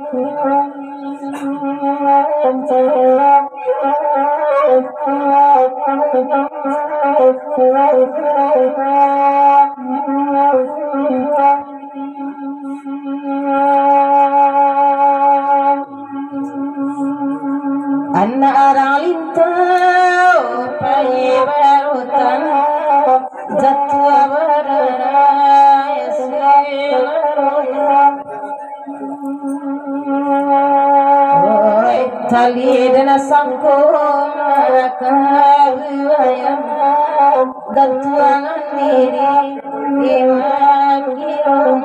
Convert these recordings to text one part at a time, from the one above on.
Anak ralinta paybarutan jatua baraya selaro tali dana sangkum rakawayam gantuangan diri imakiram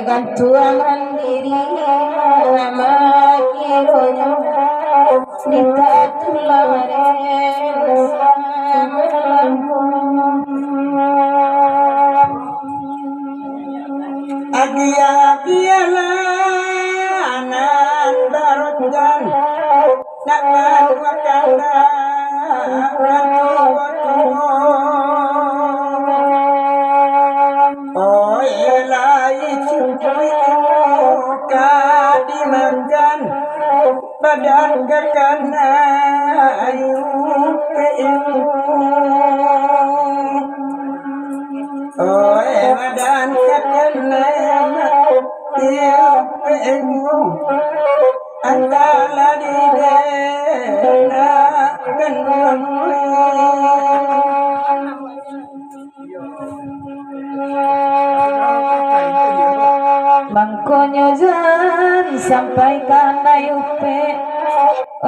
gantuangan diri makironya nikatulare Agia-giala anandarojan nakkan wakanda oh elai cucuy kadimakan badan kakana ayu oh badan kakana antala di dena kan bangkonyo jari sampaikan ayupe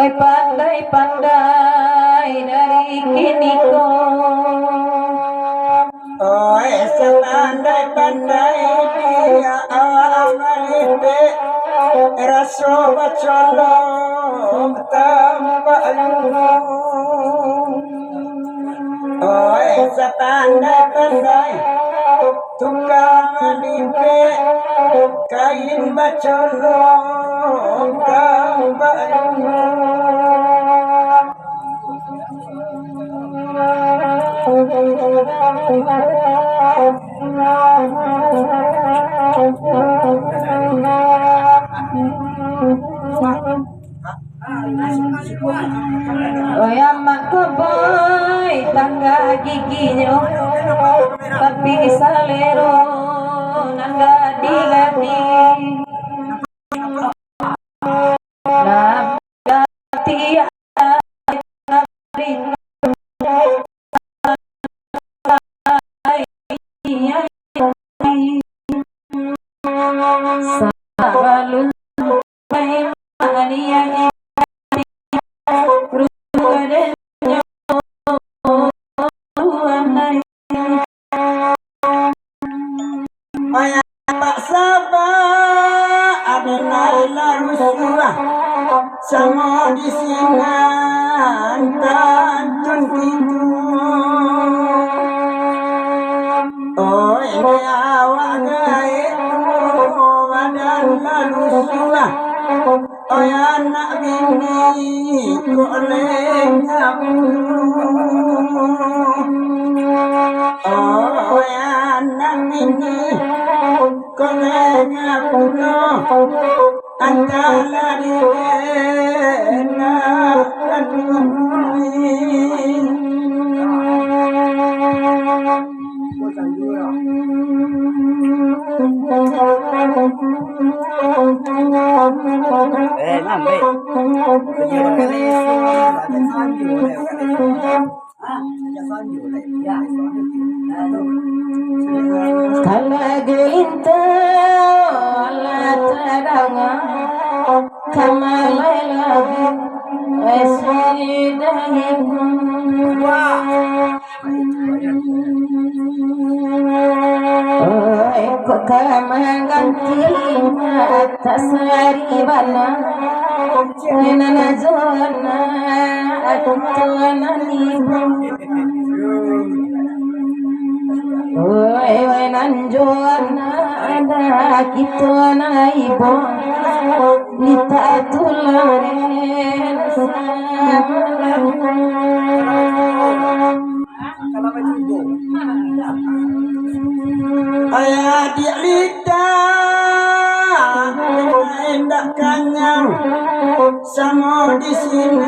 oi pandai-pandai dari kini ko oh sepandai-pandai dia awalipe raso bacolo tambalu oh sepandai-pandai tukang alipe kain bacolo tambalu Oyamak boy tangga giginya tapi salero nangga digati nagati sabalun mania sama di sinan tantun pintu oh ini awak gaib badan lalu sulah oh anak bini kok lengamu oh anak bini kok lengamu antara di dena Talaginta la taranga kamalalagi asidahim kok kamanganti atas haribana nana zona aku tuana oi nanjoana ada kita na ibo lita tulare ayah di lidah hendak kanyang sama di sini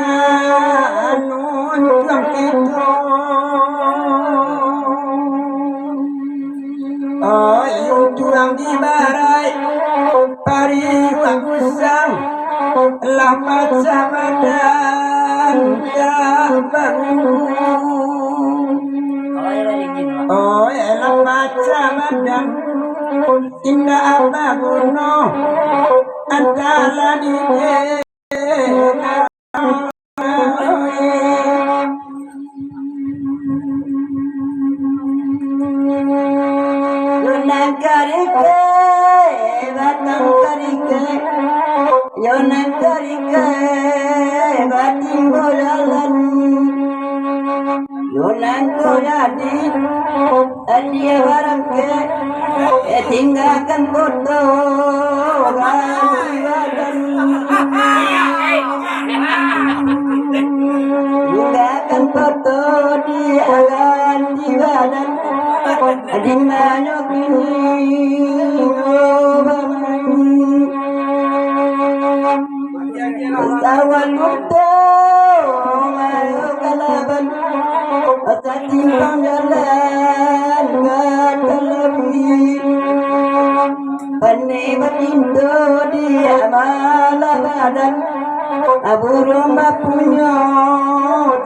nuntang kita oh yung tulang di barai pari usang lamat sa badan ya bangun oh lamat sa badan indah abaguno antara di Yonang karike, batang karike, Yonang karike, bating boralan, Yonang koradi, adia barangke, tinggalkan foto, tinggalkan foto di badan. Di mana kini tawan muda malu kalaban timbang jalan katalabi pane batindo dia malah badan abu rumah punya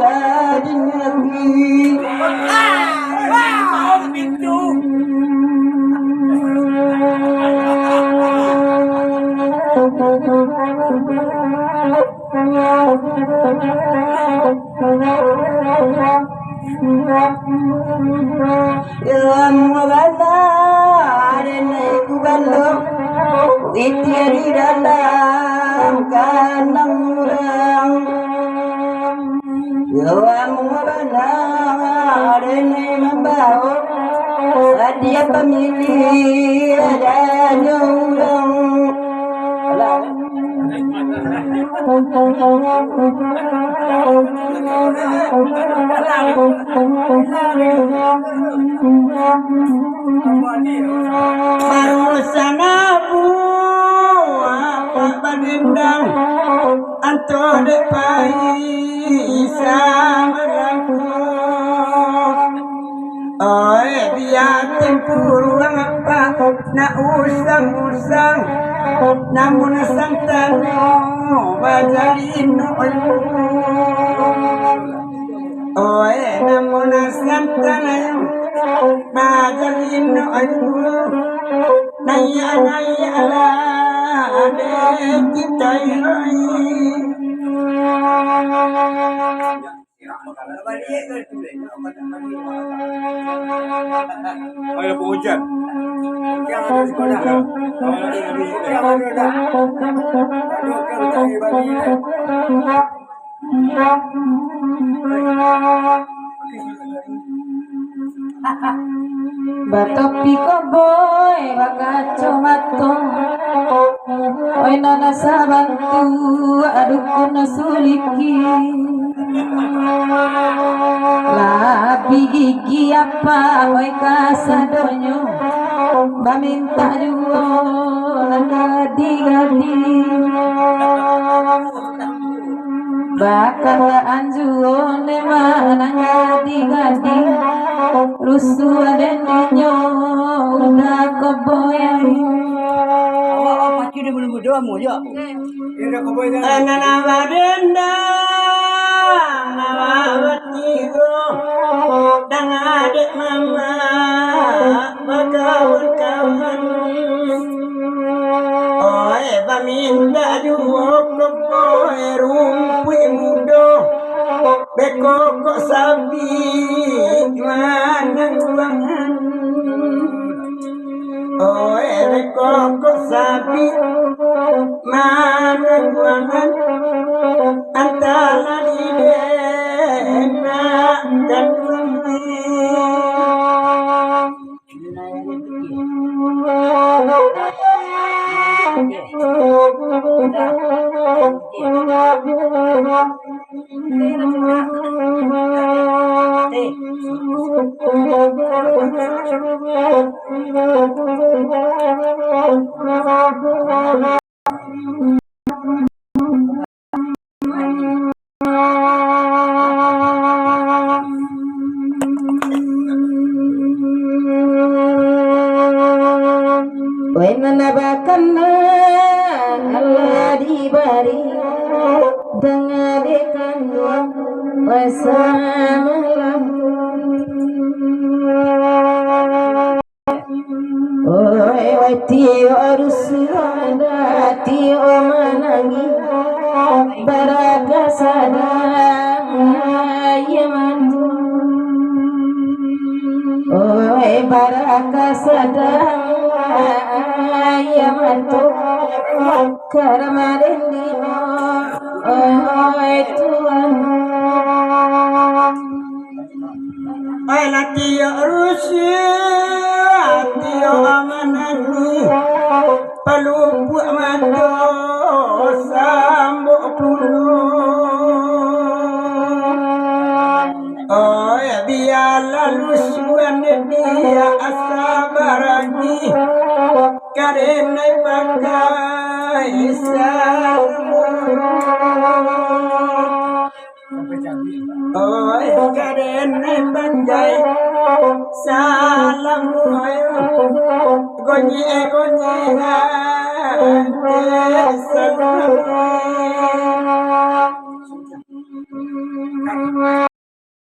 dari negeri Yang wabana adene kubalo itiari dalam kanang murang Yang wabana adene membau adia pemilih ada nyurang Marusana bu apa panendang anto de paisa oi biar tempur apa na usang namun santan bajalin oi namun santan bajalin naya ade kita Ayo hujan. Batopi ko boy bakaco mato Oy nana sabantu aduh ko nasuliki Labi gigi apa oy kasadonyo Baminta juo gadi-gadi Bakal anjuo ne mana gadi-gadi Rusu adeninya udah keboyang Pagi dia belum berdoa mu ya. Dia kau nama denda nama batigo dan adik mama berkawan-kawan oi paminda juo kepoe rumpi mudo beko kok sapi jualan oi beko kok sapi mana guangan antara di dena dan Wenanabakanna Allah diberi dengarkan wasamalam. Oi tio rusada tio manangi baraka sadang yamantu. Oi baraka sadang yamantu karamarendino. Oi Tuhan. Ay latiyo Rusia tiyo amanani palupu amato sambo puno. Oy biala lusuan dia asabarani karena pakai samu. Oi karena pakai salam gonye gonye salam.